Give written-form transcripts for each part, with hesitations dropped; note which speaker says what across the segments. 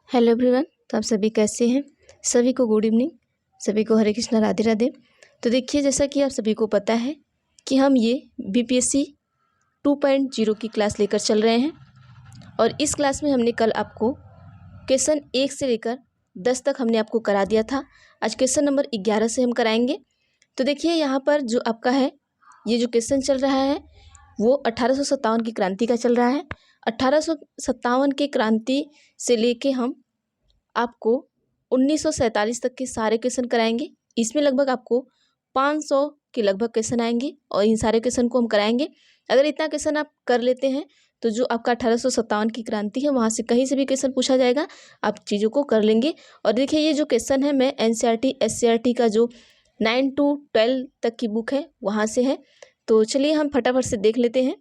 Speaker 1: Hello everyone. तो आप सभी कैसे हैं? सभी को गुड इवनिंग, सभी को हरे कृष्णा राधे राधे। तो देखिए, जैसा कि आप सभी को पता है कि हम ये बीपीएससी 2.0 की क्लास लेकर चल रहे हैं और इस क्लास में हमने कल आपको क्वेश्चन 1 से लेकर 10 तक हमने आपको करा दिया था। आज क्वेश्चन नंबर 11 से हम कराएंगे। तो देखिए, यहाँ पर जो आपका है ये जो क्वेश्चन चल रहा है वो 1857 की क्रांति का चल रहा है। 1857 की क्रांति से लेके हम आपको 1947 तक के सारे क्वेश्चन कराएंगे। इसमें लगभग आपको 500 के लगभग क्वेश्चन आएंगे और इन सारे क्वेश्चन को हम कराएंगे। अगर इतना क्वेश्चन आप कर लेते हैं तो जो आपका 1857 की क्रांति है वहाँ से कहीं से भी क्वेश्चन पूछा जाएगा, आप चीज़ों को कर लेंगे। और देखिए, ये जो क्वेश्चन है मैं एनसीईआरटी एससीईआरटी का जो 9 to 12 तक की बुक है वहाँ से है। तो चलिए हम फटाफट से देख लेते हैं।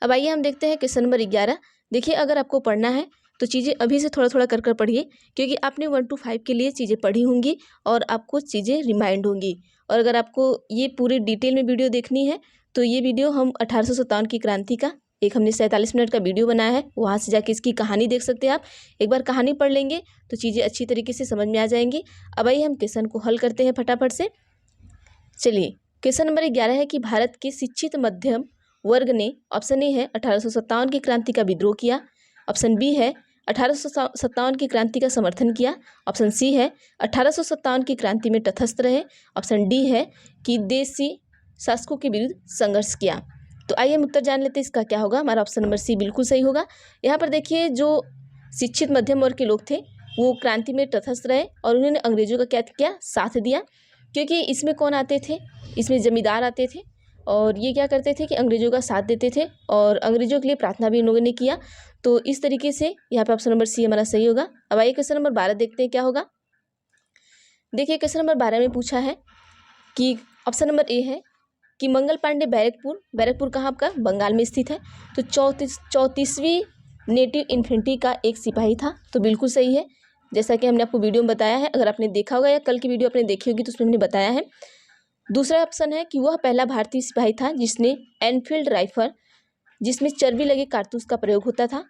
Speaker 1: अब आइए हम देखते हैं क्वेश्चन नंबर 11। देखिए, अगर आपको पढ़ना है तो चीज़ें अभी से थोड़ा थोड़ा कर कर पढ़िए, क्योंकि आपने 1 to 5 के लिए चीज़ें पढ़ी होंगी और आपको चीज़ें रिमाइंड होंगी। और अगर आपको ये पूरी डिटेल में वीडियो देखनी है तो ये वीडियो हम 1857 की क्रांति का एक हमने 47 मिनट का वीडियो बनाया है, वहाँ से जाके इसकी कहानी देख सकते हैं आप। एक बार कहानी पढ़ लेंगे तो चीज़ें अच्छी तरीके से समझ में आ जाएंगी। अब आइए हम क्वेश्चन को हल करते हैं फटाफट से। चलिए, क्वेश्चन नंबर 11 है कि भारत के शिक्षित मध्यम वर्ग ने, ऑप्शन ए है 1857 की क्रांति का विद्रोह किया, ऑप्शन बी है 1857 की क्रांति का समर्थन किया, ऑप्शन सी है 1857 की क्रांति में तटस्थ रहे, ऑप्शन डी है कि देशी शासकों के विरुद्ध संघर्ष किया। तो आइए हम उत्तर जान लेते हैं इसका क्या होगा। हमारा ऑप्शन नंबर सी बिल्कुल सही होगा। यहाँ पर देखिए, जो शिक्षित मध्यम वर्ग के लोग थे वो क्रांति में तटस्थ रहे और उन्होंने अंग्रेजों का क्या किया, साथ दिया। क्योंकि इसमें कौन आते थे, इसमें जमींदार आते थे और ये क्या करते थे कि अंग्रेजों का साथ देते थे और अंग्रेजों के लिए प्रार्थना भी इन लोगों ने किया। तो इस तरीके से यहाँ पे ऑप्शन नंबर सी हमारा सही होगा। अब आइए क्वेश्चन नंबर 12 देखते हैं क्या होगा। देखिए, क्वेश्चन नंबर 12 में पूछा है कि ऑप्शन नंबर ए है कि मंगल पांडे बैरकपुर कहाँ आपका, बंगाल में स्थित है। तो 34वीं नेटिव इन्फेंट्री का एक सिपाही था। तो बिल्कुल सही है, जैसा कि हमने आपको वीडियो में बताया है। अगर आपने देखा होगा या कल की वीडियो आपने देखी होगी तो उसमें हमने बताया है। दूसरा ऑप्शन है कि वह पहला भारतीय सिपाही था जिसने एनफील्ड राइफल, जिसमें चर्बी लगे कारतूस का प्रयोग होता था,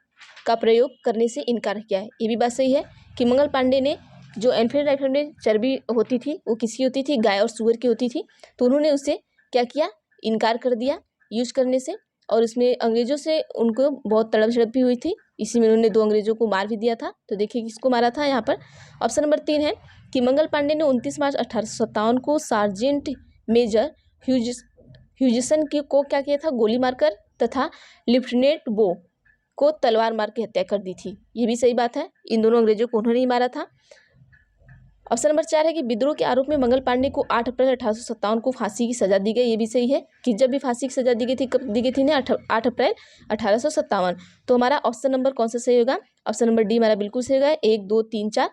Speaker 1: का प्रयोग करने से इनकार किया है। ये भी बात सही है कि मंगल पांडे ने, जो एनफील्ड राइफल में चर्बी होती थी वो किसकी होती थी, गाय और सूअर की होती थी। तो उन्होंने उससे क्या किया, इनकार कर दिया यूज करने से। और उसमें अंग्रेजों से उनको बहुत तड़प झड़प भी हुई थी, इसी में उन्होंने 2 अंग्रेजों को मार भी दिया था। तो देखिए किसको मारा था यहाँ पर। ऑप्शन नंबर 3 है कि मंगल पांडे ने 29 मार्च 1857 को सार्जेंट मेजर ह्यूजिसन को क्या किया था, गोली मारकर, तथा लेफ्टिनेंट बो को तलवार मार के हत्या कर दी थी। ये भी सही बात है, इन दोनों अंग्रेजों को उन्होंने ही मारा था। ऑप्शन नंबर 4 है कि विद्रोह के आरोप में मंगल पांडे को 8 अप्रैल 1857 को फांसी की सजा दी गई। ये भी सही है कि जब भी फांसी की सजा दी गई थी, कब दी गई थी ना, 8 अप्रैल 1857। तो हमारा ऑप्शन नंबर कौन सा सही होगा, ऑप्शन नंबर डी हमारा बिल्कुल सही होगा, 1 2 3 4।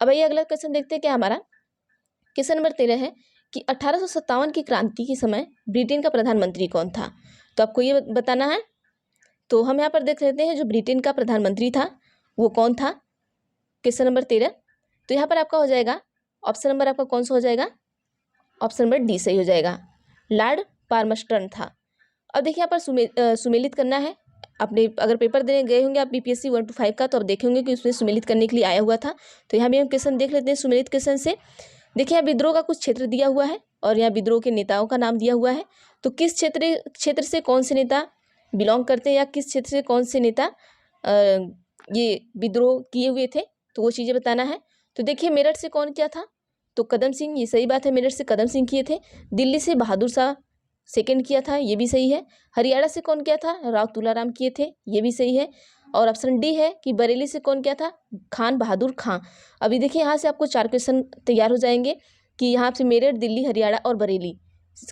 Speaker 1: अब ये अगला क्वेश्चन देखते हैं क्या हमारा। क्वेश्चन नंबर 13 है कि 1857 की क्रांति के समय ब्रिटेन का प्रधानमंत्री कौन था। तो आपको ये बताना है। तो हम यहाँ पर देख लेते हैं जो ब्रिटेन का प्रधानमंत्री था वो कौन था। क्वेश्चन नंबर 13, तो यहाँ पर आपका हो जाएगा ऑप्शन नंबर आपका कौन सा हो जाएगा, ऑप्शन नंबर डी सही हो जाएगा, लॉर्ड पाल्मर्स्टन था। अब देखिए यहाँ पर सुमेलित करना है। आपने अगर पेपर देने गए होंगे आप बीपीएससी 1 to 5 का, तो आप देखेंगे कि उसमें सुमेलित करने के लिए आया हुआ था। तो यहाँ भी हम क्वेश्चन देख लेते हैं सुमेलित क्वेश्चन से। देखिए, यहाँ विद्रोह का कुछ क्षेत्र दिया हुआ है और यहाँ विद्रोह के नेताओं का नाम दिया हुआ है। तो किस क्षेत्र से कौन से नेता बिलोंग करते हैं या किस क्षेत्र से कौन से नेता ये विद्रोह किए हुए थे, तो वो चीज़ें बताना है। तो देखिए, मेरठ से कौन किया था, तो कदम सिंह, ये सही बात है, मेरठ से कदम सिंह किए थे। दिल्ली से बहादुर शाह सेकंड किया था, ये भी सही है। हरियाणा से कौन किया था, राव तुलाराम किए थे, ये भी सही है। और ऑप्शन डी है कि बरेली से कौन किया था, खान बहादुर खां। अभी देखिए यहाँ से आपको 4 क्वेश्चन तैयार हो जाएंगे कि यहाँ से मेरठ, दिल्ली, हरियाणा और बरेली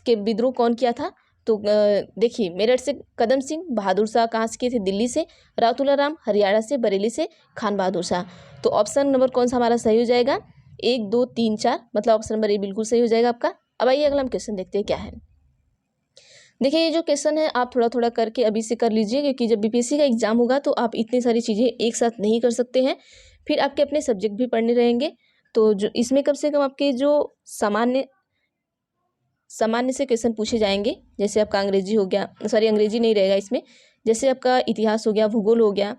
Speaker 1: के विद्रोह कौन किया था। तो देखिए, मेरठ से कदम सिंह, बहादुर शाह कहाँ से किए थे, दिल्ली से, राव तुलाराम हरियाणा से, बरेली से खान बहादुर शाह। तो ऑप्शन नंबर कौन सा हमारा सही हो जाएगा, 1 2 3 4, मतलब ऑप्शन नंबर ए बिल्कुल सही हो जाएगा आपका। अब आइए अगला हम क्वेश्चन देखते हैं क्या है। देखिए, ये जो क्वेश्चन है आप थोड़ा थोड़ा करके अभी से कर लीजिए, क्योंकि जब बीपीएससी का एग्जाम होगा तो आप इतनी सारी चीज़ें एक साथ नहीं कर सकते हैं, फिर आपके अपने सब्जेक्ट भी पढ़ने रहेंगे। तो जो इसमें कम से कम आपके जो सामान्य से क्वेश्चन पूछे जाएंगे, जैसे आपका अंग्रेजी हो गया, सॉरी अंग्रेजी नहीं रहेगा इसमें, जैसे आपका इतिहास हो गया, भूगोल हो गया,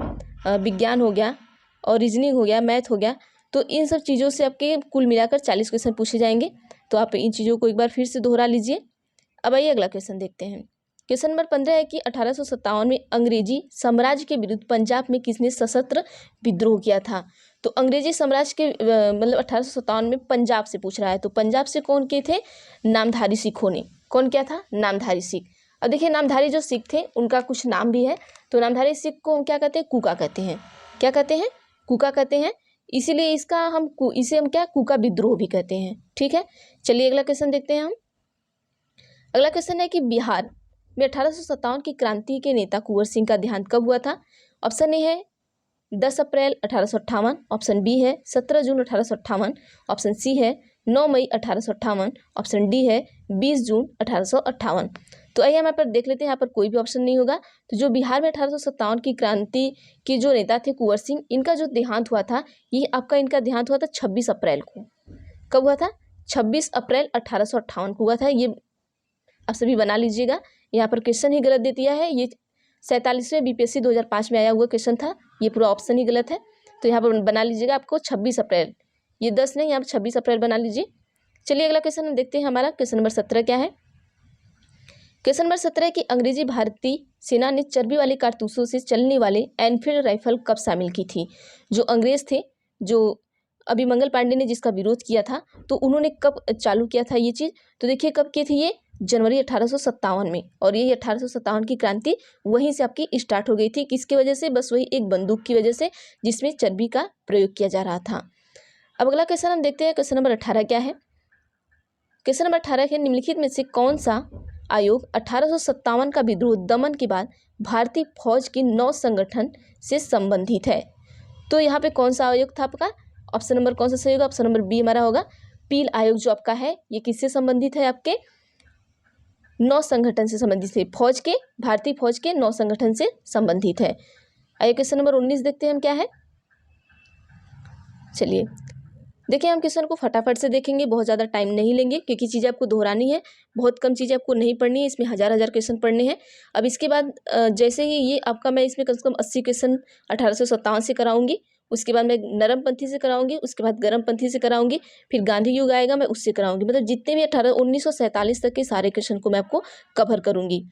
Speaker 1: विज्ञान हो गया, और रीजनिंग हो गया, मैथ हो गया। तो इन सब चीज़ों से आपके कुल मिलाकर 40 क्वेश्चन पूछे जाएंगे। तो आप इन चीज़ों को एक बार फिर से दोहरा लीजिए। अब आइए अगला क्वेश्चन देखते हैं। क्वेश्चन नंबर 15 है कि 1857 में अंग्रेजी साम्राज्य के विरुद्ध पंजाब में किसने सशस्त्र विद्रोह किया था। तो अंग्रेजी साम्राज्य के मतलब 1857 में पंजाब से पूछ रहा है। तो पंजाब से कौन किए थे? नामधारी सिखों ने। कौन क्या था? नामधारी सिख। अब देखिए नामधारी जो सिख थे उनका कुछ नाम भी है। तो नामधारी सिख को हम क्या कहते हैं? कुका कहते हैं। क्या कहते हैं? कुका कहते हैं। इसीलिए इसे हम क्या कुका विद्रोह भी कहते हैं। ठीक है, चलिए अगला क्वेश्चन देखते हैं हम। अगला क्वेश्चन है कि बिहार में 1857 की क्रांति के नेता कुंवर सिंह का देहांत कब हुआ था। ऑप्शन ए है 10 अप्रैल 1858, ऑप्शन बी है 17 जून 1858, ऑप्शन सी है 9 मई 1858, ऑप्शन डी है 20 जून 1858। तो आइए हम यहाँ पर देख लेते हैं, यहाँ पर कोई भी ऑप्शन नहीं होगा। तो जो बिहार में 1857 की क्रांति के जो नेता थे कुंवर सिंह, इनका जो देहांत हुआ था, ये आपका इनका देहांत हुआ था 26 अप्रैल को। कब हुआ था? 26 अप्रैल 1858 को हुआ था। ये आप सभी बना लीजिएगा। यहाँ पर क्वेश्चन ही गलत दे दिया है। ये 47वें बीपीएससी 2005 में आया हुआ क्वेश्चन था। ये पूरा ऑप्शन ही गलत है। तो यहाँ पर बना लीजिएगा आपको 26 अप्रैल, ये 10 नहीं, यहाँ पर 26 अप्रैल बना लीजिए। चलिए अगला क्वेश्चन हम देखते हैं। हमारा क्वेश्चन नंबर 17 क्या है? क्वेश्चन नंबर 17 की अंग्रेजी भारतीय सेना ने चर्बी वाले कारतूसों से चलने वाले एनफील्ड राइफल कब शामिल की थी। जो अंग्रेज थे, जो अभिमंगल पांडे ने जिसका विरोध किया था, तो उन्होंने कब चालू किया था ये चीज़। तो देखिए कब की थी ये? जनवरी 1857 में। और ये 1857 की क्रांति वहीं से आपकी स्टार्ट हो गई थी। किसकी वजह से? बस वही एक बंदूक की वजह से जिसमें चर्बी का प्रयोग किया जा रहा था। अब अगला क्वेश्चन हम देखते हैं। क्वेश्चन नंबर 18 क्या है? क्वेश्चन नंबर 18 है निम्नलिखित में से कौन सा आयोग 1857 का विद्रोह दमन के बाद भारतीय फौज के 9 संगठन से संबंधित है। तो यहाँ पे कौन सा आयोग था आपका? ऑप्शन नंबर कौन सा सही होगा? ऑप्शन नंबर बी हमारा होगा। पील आयोग जो आपका है, ये किससे संबंधित है? आपके 9 संगठन से संबंधित है। फौज के, भारतीय फौज के 9 संगठन से संबंधित है। आइए क्वेश्चन नंबर 19 देखते हैं हम क्या है। चलिए देखिए, हम क्वेश्चन को फटाफट से देखेंगे, बहुत ज़्यादा टाइम नहीं लेंगे क्योंकि चीज़ें आपको दोहरानी है। बहुत कम चीज़ें आपको नहीं पढ़नी है, इसमें हज़ार क्वेश्चन पढ़ने हैं। अब इसके बाद जैसे ही ये आपका, मैं इसमें कम से कम 80 क्वेश्चन 1857 से कराऊंगी। उसके बाद मैं नरमपंथी से कराऊंगी, उसके बाद गर्मपंथी से कराऊंगी, फिर गांधी युग आएगा मैं उससे कराऊंगी। मतलब जितने भी 1947 तक के सारे क्वेश्चन को मैं आपको कवर करूंगी।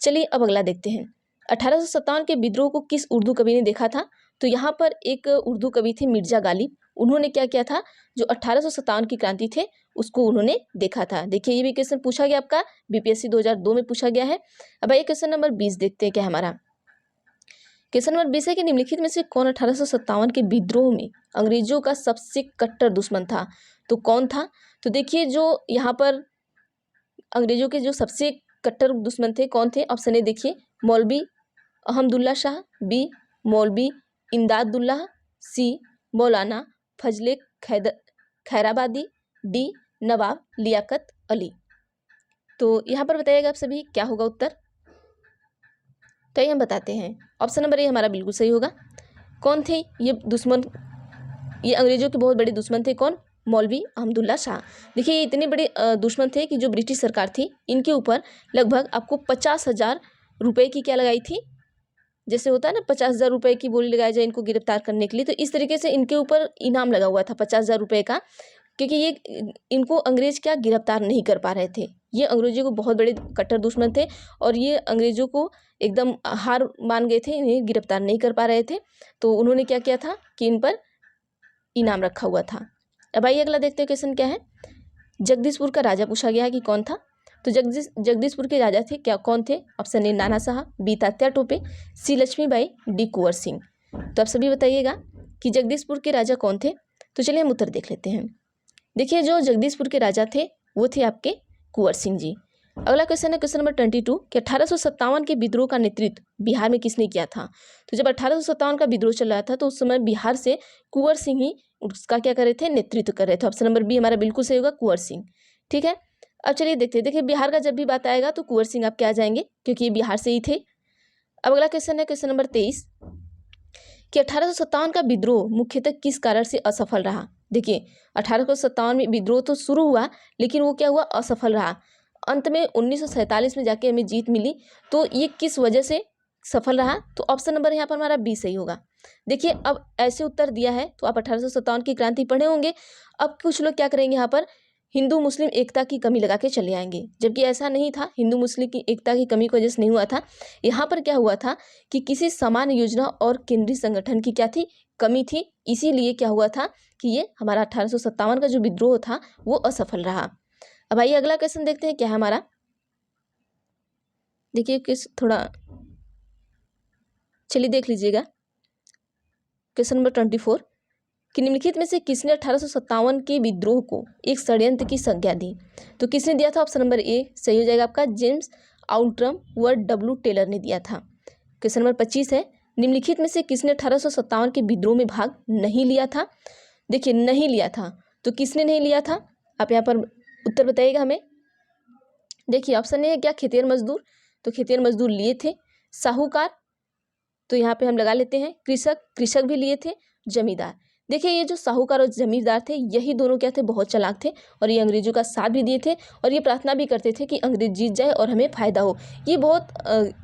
Speaker 1: चलिए अब अगला देखते हैं। 1857 के विद्रोह को किस उर्दू कवि ने देखा था। तो यहाँ पर एक उर्दू कवि थे मिर्जा गालिब। उन्होंने क्या किया था? जो 1857 की क्रांति थे उसको उन्होंने देखा था। देखिए ये भी क्वेश्चन पूछा गया आपका, बीपीएससी 2002 में पूछा गया है। अब आइए क्वेश्चन नंबर 20 देखते हैं क्या हमारा। क्वेश्चन नंबर 20 है कि निम्नलिखित में से कौन 1857 के विद्रोह में अंग्रेजों का सबसे कट्टर दुश्मन था। तो कौन था? तो देखिए जो यहाँ पर अंग्रेजों के जो सबसे कट्टर दुश्मन थे कौन थे? ऑप्शन ए देखिए, मौलवी अहमदुल्ला शाह, बी मौलवी इमदादुल्लाह, सी मौलाना फजले खैराबादी, डी नवाब लियाकत अली। तो यहाँ पर बताइएगा आप सभी क्या होगा उत्तर। तो ये हम बताते हैं। ऑप्शन नंबर ए हमारा बिल्कुल सही होगा। कौन थे ये दुश्मन? ये अंग्रेजों के बहुत बड़े दुश्मन थे। कौन? मौलवी अहमदुल्ला शाह। देखिए ये इतने बड़े दुश्मन थे कि जो ब्रिटिश सरकार थी इनके ऊपर लगभग आपको 50,000 रुपये की क्या लगाई थी, जैसे होता है ना 50,000 रुपये की बोली लगाई जाए इनको गिरफ्तार करने के लिए। तो इस तरीके से इनके ऊपर इनाम लगा हुआ था 50,000 रुपये का, क्योंकि ये इनको अंग्रेज क्या गिरफ्तार नहीं कर पा रहे थे। ये अंग्रेजों को बहुत बड़े कट्टर दुश्मन थे और ये अंग्रेजों को एकदम हार मान गए थे, इन्हें गिरफ्तार नहीं कर पा रहे थे। तो उन्होंने क्या किया था कि इन पर इनाम रखा हुआ था। अब आइए अगला देखते हैं क्वेश्चन क्या है। जगदीशपुर का राजा पूछा गया है कि कौन था। तो जगदीशपुर के राजा थे क्या? कौन थे? ऑप्शन ए नाना साहब, बी तात्या टोपे, सी लक्ष्मीबाई, डी कुंवर सिंह। तो आप सभी बताइएगा कि जगदीशपुर के राजा कौन थे। तो चलिए हम उत्तर देख लेते हैं। देखिए जो जगदीशपुर के राजा थे वो थे आपके कुंवर सिंह जी। अगला क्वेश्चन है क्वेश्चन नंबर 22 कि 1857 के विद्रोह का नेतृत्व बिहार में किसने किया था। तो जब 1857 का विद्रोह चल रहा था तो उस समय बिहार से कुंवर सिंह ही उसका क्या कर रहे थे? नेतृत्व कर रहे थे। ऑप्शन नंबर बी हमारा बिल्कुल सही होगा, कुंवर सिंह। ठीक है, अब चलिए देखते हैं। देखिए बिहार का जब भी बात आएगा तो कुंवर सिंह आपके आ जाएंगे क्योंकि ये बिहार से ही थे। अब अगला क्वेश्चन है क्वेश्चन नंबर 23 कि 1857 का विद्रोह मुख्यतः किस कारण से असफल रहा। देखिए 1857 में विद्रोह तो शुरू हुआ लेकिन वो क्या हुआ? असफल रहा। अंत में 1947 में जाके हमें जीत मिली। तो ये किस वजह से सफल रहा, तो ऑप्शन नंबर यहाँ पर हमारा बी सही होगा। देखिए अब ऐसे उत्तर दिया है तो आप 1857 की क्रांति पढ़े होंगे। अब कुछ लोग क्या करेंगे, यहाँ पर हिंदू मुस्लिम एकता की कमी लगा के चले आएंगे, जबकि ऐसा नहीं था। हिंदू मुस्लिम की एकता की कमी की वजह से नहीं हुआ था। यहाँ पर क्या हुआ था कि किसी समान योजना और केंद्रीय संगठन की क्या थी, कमी थी। इसीलिए क्या हुआ था कि ये हमारा 1857 का जो विद्रोह था वो असफल रहा। अब आइए अगला क्वेश्चन देखते हैं क्या है हमारा। देखिए किस थोड़ा चलिए देख लीजिएगा। क्वेश्चन नंबर 24 कि निम्नलिखित में से किसने 1857 के विद्रोह को एक षड्यंत्र की संज्ञा दी। तो किसने दिया था, ऑप्शन नंबर ए सही हो जाएगा आपका, जेम्स आउल्ट्रम व डब्ल्यू टेलर ने दिया था। क्वेश्चन नंबर 25 है निम्नलिखित में से किसने 1857 के विद्रोह में भाग नहीं लिया था। देखिए नहीं लिया था, तो किसने नहीं लिया था, आप यहाँ पर उत्तर बताइएगा हमें। देखिए ऑप्शन ए है क्या, खेतिहर मजदूर, तो खेतिहर मजदूर लिए थे। साहूकार, तो यहाँ पे हम लगा लेते हैं कृषक, कृषक भी लिए थे। जमींदार, देखिए ये जो साहूकार और जमींदार थे यही दोनों क्या थे, बहुत चालाक थे और ये अंग्रेजों का साथ भी दिए थे और ये प्रार्थना भी करते थे कि अंग्रेज जीत जाए और हमें फायदा हो। ये बहुत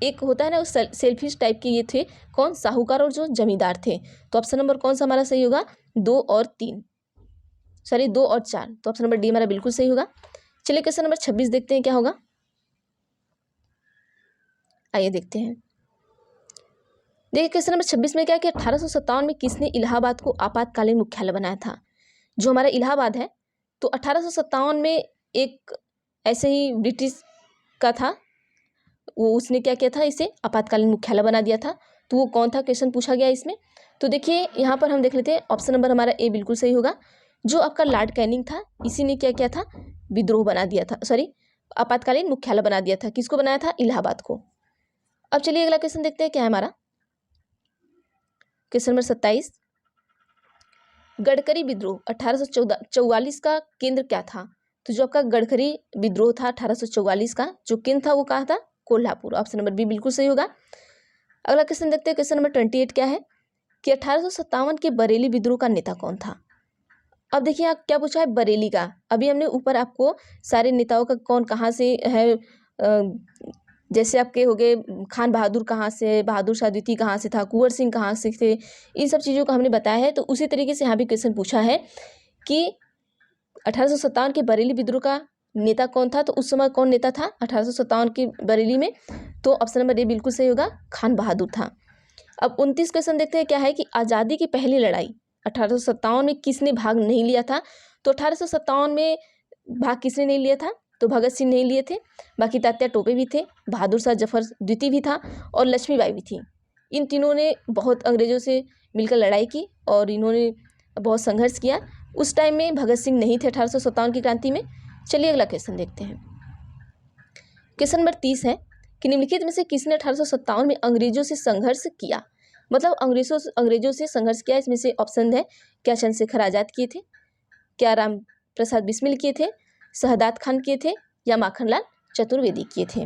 Speaker 1: एक होता है ना सेल्फिश टाइप के ये थे। कौन, साहूकार और जो जमींदार थे। तो ऑप्शन नंबर कौन सा हमारा सही होगा, 2 और 3, सॉरी 2 और 4, तो ऑप्शन नंबर डी हमारा बिल्कुल सही होगा। चलिए क्वेश्चन नंबर 26 देखते हैं क्या होगा। आइए देखते हैं। देखिए क्वेश्चन नंबर 26 में क्या है कि 1857 में किसने इलाहाबाद को आपातकालीन मुख्यालय बनाया था। जो हमारा इलाहाबाद है तो 1857 में एक ऐसे ही ब्रिटिश का था, वो उसने क्या किया था, इसे आपातकालीन मुख्यालय बना दिया था। तो वो कौन था, क्वेश्चन पूछा गया इसमें। तो देखिए यहाँ पर हम देख लेते हैं, ऑप्शन नंबर हमारा ए बिल्कुल सही होगा। जो आपका लॉर्ड कैनिंग था इसी ने क्या किया था, विद्रोह बना दिया था, सॉरी आपातकालीन मुख्यालय बना दिया था। किसको बनाया था, इलाहाबाद को। अब चलिए अगला क्वेश्चन देखते हैं क्या है हमारा। क्वेश्चन नंबर 27 गडकरी विद्रोह 1844 का केंद्र क्या था। तो जो आपका गडकरी विद्रोह था 1844 का जो केंद्र था वो कहाँ था, कोल्हापुर। ऑप्शन नंबर बी बिल्कुल सही होगा। अगला क्वेश्चन देखते हैं, क्वेश्चन नंबर 28 क्या है कि 1857 के बरेली विद्रोह का नेता कौन था। अब देखिए आप क्या पूछा है, बरेली का। अभी हमने ऊपर आपको सारे नेताओं का कौन कहाँ से है, जैसे आपके हो गए खान बहादुर कहाँ से, बहादुर शाह द्वितीय कहाँ से था, कुंवर सिंह कहाँ से थे, इन सब चीज़ों का हमने बताया है। तो उसी तरीके से यहाँ भी क्वेश्चन पूछा है कि 1857 के बरेली विद्रोह का नेता कौन था। तो उस समय कौन नेता था 1857 की बरेली में, तो ऑप्शन नंबर ए बिल्कुल सही होगा, खान बहादुर था। अब 29 क्वेश्चन देखते हैं क्या है कि आज़ादी की पहली लड़ाई 1857 में किसने भाग नहीं लिया था। तो 1857 में भाग किसने नहीं लिया था, तो भगत सिंह नहीं लिए थे, बाकी तात्या टोपे भी थे, बहादुर शाह जफर द्वितीय भी था और लक्ष्मीबाई भी थी। इन तीनों ने बहुत अंग्रेजों से मिलकर लड़ाई की और इन्होंने बहुत संघर्ष किया। उस टाइम में भगत सिंह नहीं थे 1857 की क्रांति में। चलिए अगला क्वेश्चन देखते हैं। क्वेश्चन नंबर 30 है कि निम्नलिखित में से किसने 1857 में अंग्रेजों से संघर्ष किया। मतलब अंग्रेजों से संघर्ष किया। इसमें से ऑप्शन है, क्या चंद्रशेखर आजाद किए थे, क्या राम प्रसाद बिस्मिल किए थे, शहदाद खान किए थे या माखनलाल चतुर्वेदी किए थे।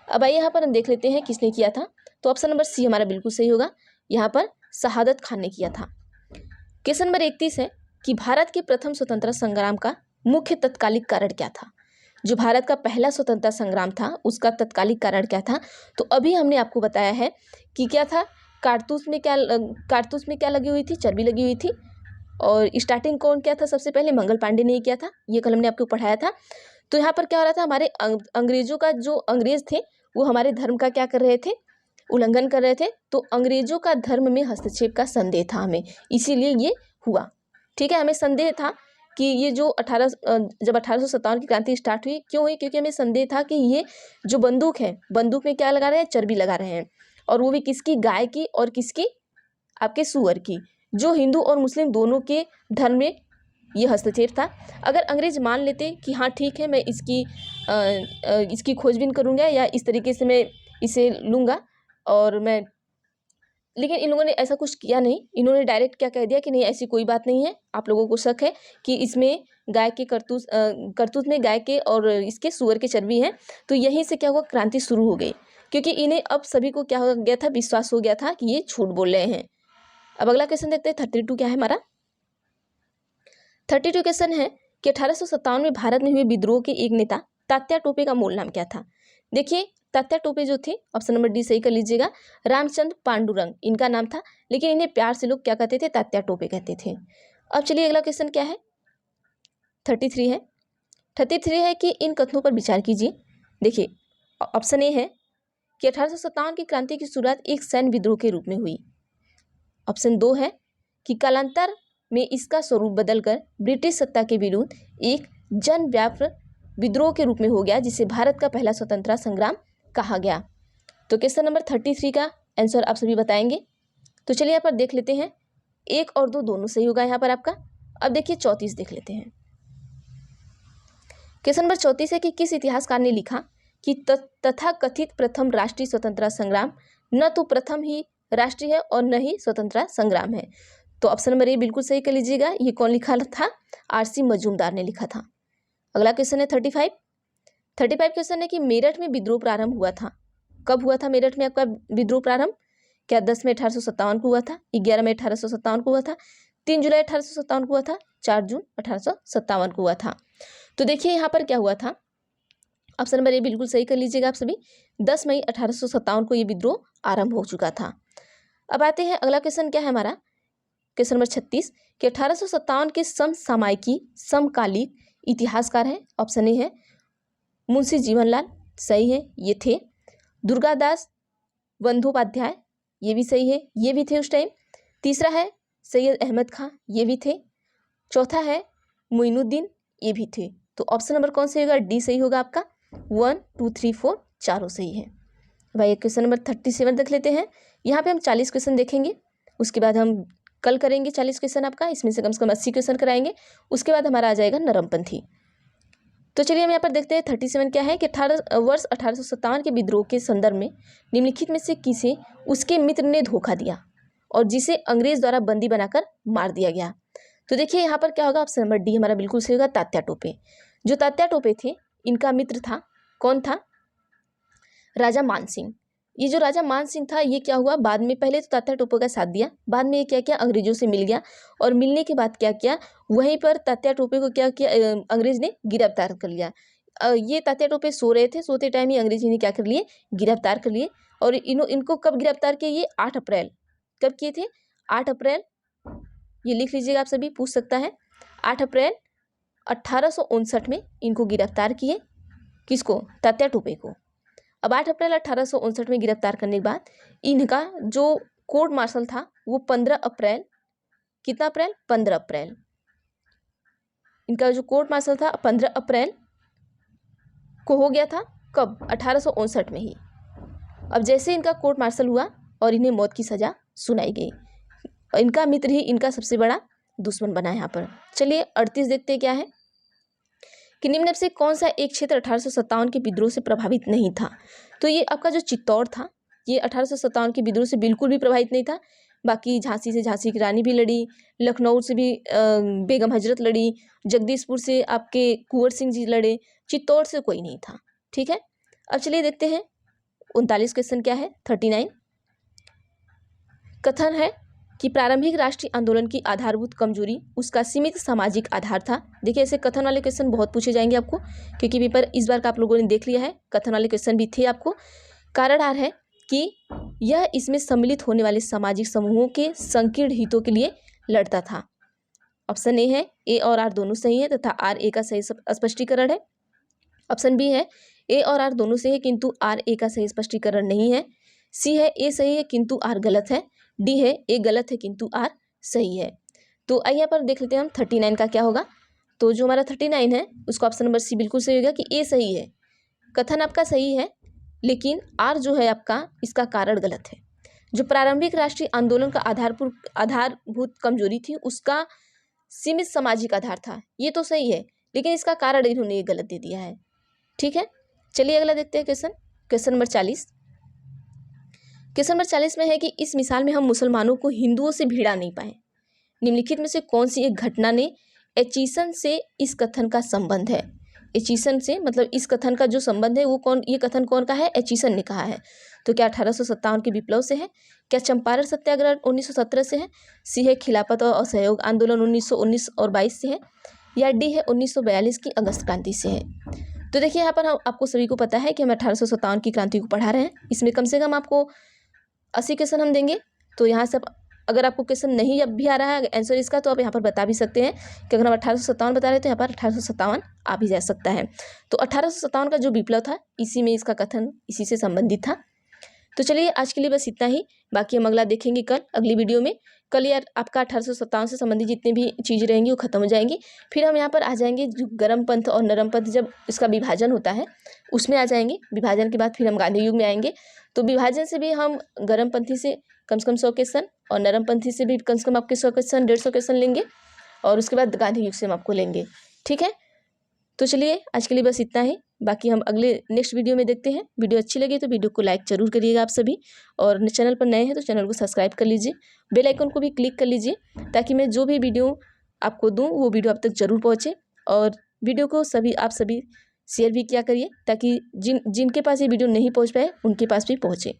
Speaker 1: अब आइए यहाँ पर हम देख लेते हैं किसने किया था। तो ऑप्शन नंबर सी हमारा बिल्कुल सही होगा, यहाँ पर शहादत खान ने किया था। क्वेश्चन नंबर 31 है कि भारत के प्रथम स्वतंत्रता संग्राम का मुख्य तत्कालिक कारण क्या था। जो भारत का पहला स्वतंत्रता संग्राम था उसका तत्कालिक कारण क्या था। तो अभी हमने आपको बताया है कि क्या था, कारतूस में क्या लगी हुई थी, चर्बी लगी हुई थी। और स्टार्टिंग कौन क्या था, सबसे पहले मंगल पांडे ने किया था, ये कल हमने आपको पढ़ाया था। तो यहाँ पर क्या हो रहा था, हमारे अंग्रेजों का जो अंग्रेज थे वो हमारे धर्म का क्या कर रहे थे, उल्लंघन कर रहे थे। तो अंग्रेजों का धर्म में हस्तक्षेप का संदेह था हमें, इसीलिए ये हुआ। ठीक है, हमें संदेह था कि ये जो जब 1857 की क्रांति स्टार्ट हुई, क्यों हुई, क्योंकि हमें संदेह था कि ये जो बंदूक है, बंदूक में क्या लगा रहे हैं, चर्बी लगा रहे हैं, और वो भी किसकी, गाय की और किसकी, आपके सुअर की। जो हिंदू और मुस्लिम दोनों के धर्म में ये हस्तक्षेप था। अगर अंग्रेज मान लेते कि हाँ ठीक है मैं इसकी खोजबीन करूँगा या इस तरीके से मैं इसे लूँगा और मैं, लेकिन इन लोगों ने ऐसा कुछ किया नहीं। इन्होंने डायरेक्ट क्या कह दिया कि नहीं ऐसी कोई बात नहीं है, आप लोगों को शक है कि इसमें गाय के करतूत में गाय के और इसके सुअर के चर्बी हैं। तो यहीं से क्या हुआ, क्रांति शुरू हो गई, क्योंकि इन्हें अब सभी को क्या हो गया था, विश्वास हो गया था कि ये झूठ बोल रहे हैं। अब अगला क्वेश्चन देखते हैं 32 क्या है हमारा। 32 क्वेश्चन है कि 1857 में भारत में हुए विद्रोह के एक नेता तात्या टोपे का मूल नाम क्या था। देखिए तात्या टोपे जो थे, ऑप्शन नंबर डी सही कर लीजिएगा, रामचंद्र पांडुरंग इनका नाम था, लेकिन इन्हें प्यार से लोग क्या कहते थे, तात्या टोपे कहते थे। अब चलिए अगला क्वेश्चन क्या है, 33 है। 33 है कि इन कथनों पर विचार कीजिए। देखिए ऑप्शन ए है कि 1857 की क्रांति की शुरुआत एक सैन्य विद्रोह के रूप में हुई। ऑप्शन 2 है कि कालांतर में इसका स्वरूप बदलकर ब्रिटिश सत्ता के विरुद्ध एक जनव्यापक विद्रोह के रूप में हो गया, जिसे भारत का पहला स्वतंत्रता संग्राम कहा गया। तो क्वेश्चन नंबर 33 का आंसर आप सभी बताएंगे। तो चलिए यहाँ पर देख लेते हैं, 1 और 2 दोनों सही होगा यहाँ पर आपका। अब देखिए 34 देख लेते हैं। क्वेश्चन नंबर 34 है कि किस इतिहासकार ने लिखा कि तथा कथित प्रथम राष्ट्रीय स्वतंत्रता संग्राम न तो प्रथम ही राष्ट्रीय है और न ही स्वतंत्रता संग्राम है। तो ऑप्शन नंबर ए बिल्कुल सही कर लीजिएगा। ये कौन लिखा था, आरसी मजूमदार ने लिखा था। अगला क्वेश्चन है 35 क्वेश्चन है कि मेरठ में विद्रोह प्रारंभ हुआ था। कब हुआ था मेरठ में आपका विद्रोह प्रारंभ? क्या 10 में 1857 को हुआ था, 11 में 1857 को हुआ था, 3 जुलाई 1857 को हुआ था, 4 जून 1857 को हुआ था? तो देखिए यहाँ पर क्या हुआ था, ऑप्शन नंबर ए बिल्कुल सही कर लीजिएगा आप सभी, 10 मई 1857 को ये विद्रोह आरंभ हो चुका था। अब आते हैं अगला क्वेश्चन क्या है हमारा, क्वेश्चन नंबर 36 कि 1857 के समसामयिकी समकालिक इतिहासकार है। ऑप्शन ए है मुंशी जीवनलाल, सही है, ये थे। दुर्गादास बंदोपाध्याय, ये भी सही है, ये भी थे उस टाइम। तीसरा है सैयद अहमद खां, ये भी थे। चौथा है मोइनुद्दीन, ये भी थे। तो ऑप्शन नंबर कौन सही होगा, डी सही होगा आपका। 1 2 3 4 चारों सही है भाई। क्वेश्चन नंबर 37 देख लेते हैं। यहाँ पे हम 40 क्वेश्चन देखेंगे, उसके बाद हम कल करेंगे 40 क्वेश्चन आपका, इसमें से कम 80 क्वेश्चन कराएंगे। उसके बाद हमारा आ जाएगा नरमपंथी। तो चलिए हम यहाँ पर देखते हैं 37 क्या है कि 1857 के विद्रोह के संदर्भ में निम्नलिखित में से किसे उसके मित्र ने धोखा दिया और जिसे अंग्रेज द्वारा बंदी बनाकर मार दिया गया? तो देखिए यहाँ पर क्या होगा, ऑप्शन नंबर डी हमारा बिल्कुल सही होगा, तात्या टोपे। जो तात्या टोपे थे, इनका मित्र था, कौन था, राजा मानसिंह। ये जो राजा मानसिंह था, ये क्या हुआ, बाद में पहले तो तात्या टोपे का साथ दिया, बाद में ये क्या किया, अंग्रेजों से मिल गया, और मिलने के बाद क्या किया, वहीं पर तात्या टोपे को क्या किया, अंग्रेज ने गिरफ्तार कर लिया। ये तात्या टोपे सो रहे थे, सोते टाइम ही अंग्रेजी ने क्या कर लिए, गिरफ्तार कर लिए। और इनको कब गिरफ्तार किया, ये 8 अप्रैल, कब किए थे, 8 अप्रैल, ये लिख लीजिएगा आप सभी, पूछ सकता है। 8 अप्रैल 1859 में इनको गिरफ्तार किए, किसको, तात्या टोपे को। अब 8 अप्रैल 1859 में गिरफ्तार करने के बाद इनका जो कोर्ट मार्शल था वो 15 अप्रैल, कितना अप्रैल, 15 अप्रैल, इनका जो कोर्ट मार्शल था 15 अप्रैल को हो गया था। कब, 1859 में ही। अब जैसे इनका कोर्ट मार्शल हुआ और इन्हें मौत की सजा सुनाई गई, इनका मित्र ही इनका सबसे बड़ा दुश्मन बना यहाँ पर। चलिए 38 देखते हैं क्या है कि निम्न में से कौन सा एक क्षेत्र 1857 के विद्रोह से प्रभावित नहीं था? तो ये आपका जो चित्तौड़ था, ये 1857 के विद्रोह से बिल्कुल भी प्रभावित नहीं था। बाकी झांसी से झांसी की रानी भी लड़ी, लखनऊ से भी बेगम हजरत लड़ी, जगदीशपुर से आपके कुंवर सिंह जी लड़े, चित्तौड़ से कोई नहीं था। ठीक है, अब चलिए देखते हैं 39 क्वेश्चन क्या है, 39 कथन है कि प्रारंभिक राष्ट्रीय आंदोलन की आधारभूत कमजोरी उसका सीमित सामाजिक आधार था। देखिए ऐसे कथन वाले क्वेश्चन बहुत पूछे जाएंगे आपको, क्योंकि पेपर इस बार का आप लोगों ने देख लिया है, कथन वाले क्वेश्चन भी थे आपको। कारण आर है कि यह इसमें सम्मिलित होने वाले सामाजिक समूहों के संकीर्ण हितों के लिए लड़ता था। ऑप्शन ए है, ए और आर दोनों सही है तथा आर ए का सही स्पष्टीकरण है। ऑप्शन बी है, ए और आर दोनों सही है किंतु आर ए का सही स्पष्टीकरण नहीं है। सी है, ए सही है किंतु आर गलत है। डी है, ए गलत है किंतु आर सही है। तो आइए पर देख लेते हैं हम 39 का क्या होगा। तो जो हमारा 39 है उसका ऑप्शन नंबर सी बिल्कुल सही होगा कि ए सही है, कथन आपका सही है, लेकिन आर जो है आपका, इसका कारण गलत है। जो प्रारंभिक राष्ट्रीय आंदोलन का आधारभूत कमजोरी थी उसका सीमित सामाजिक आधार था, ये तो सही है, लेकिन इसका कारण इन्होंने ये गलत दे दिया है। ठीक है, चलिए अगला देखते हैं क्वेश्चन नंबर 40। क्वेश्चन नंबर 40 में है कि इस मिसाल में हम मुसलमानों को हिंदुओं से भिड़ा नहीं पाए। निम्नलिखित में से कौन सी एक घटना ने एचिसन से इस कथन का संबंध है? एचिसन से मतलब इस कथन का जो संबंध है वो कौन, ये कथन कौन का है, एचिसन ने कहा है। तो क्या 1857 के विप्लव से है, क्या चंपारण सत्याग्रह 1917 से है, सी है खिलाफत और असहयोग आंदोलन 1919 और 22 से है, या डी है 1942 की अगस्त क्रांति से है? तो देखिए यहाँ पर हम आपको सभी को पता है कि हम 1857 की क्रांति को पढ़ा रहे हैं। इसमें कम से कम आपको 80 क्वेश्चन हम देंगे। तो यहाँ से अगर आपको क्वेश्चन नहीं अब भी आ रहा है आंसर इसका, तो आप यहाँ पर बता भी सकते हैं कि अगर हम 1857 बता रहे थे, यहाँ पर 1857 आ भी जा सकता है। तो 1857 का जो विप्लव था, इसी में इसका कथन इसी से संबंधित था। तो चलिए आज के लिए बस इतना ही, बाकी हम अगला देखेंगे कल अगली वीडियो में। कल यार आपका 1857 से संबंधित जितनी भी चीज़ें रहेंगी वो खत्म हो जाएंगी। फिर हम यहाँ पर आ जाएंगे जो गर्म पंथ और नरम पंथ, जब इसका विभाजन होता है उसमें आ जाएंगे। विभाजन के बाद फिर हम गांधी युग में आएंगे। तो विभाजन से भी हम गर्म पंथी से कम से कम 100 क्वेश्चन और नरम पंथी से भी कम से कम आपके 100 क्वेश्चन 150 क्वेश्चन लेंगे, और उसके बाद गांधी युग से हम आपको लेंगे। ठीक है, तो चलिए आज के लिए बस इतना ही, बाकी हम अगले नेक्स्ट वीडियो में देखते हैं। वीडियो अच्छी लगी तो वीडियो को लाइक जरूर करिएगा आप सभी, और चैनल पर नए हैं तो चैनल को सब्सक्राइब कर लीजिए, बेल आइकन को भी क्लिक कर लीजिए, ताकि मैं जो भी वीडियो आपको दूं वो वीडियो आप तक जरूर पहुँचे। और वीडियो को आप सभी शेयर भी किया करिए, ताकि जिनके पास ये वीडियो नहीं पहुँच पाए उनके पास भी पहुँचे।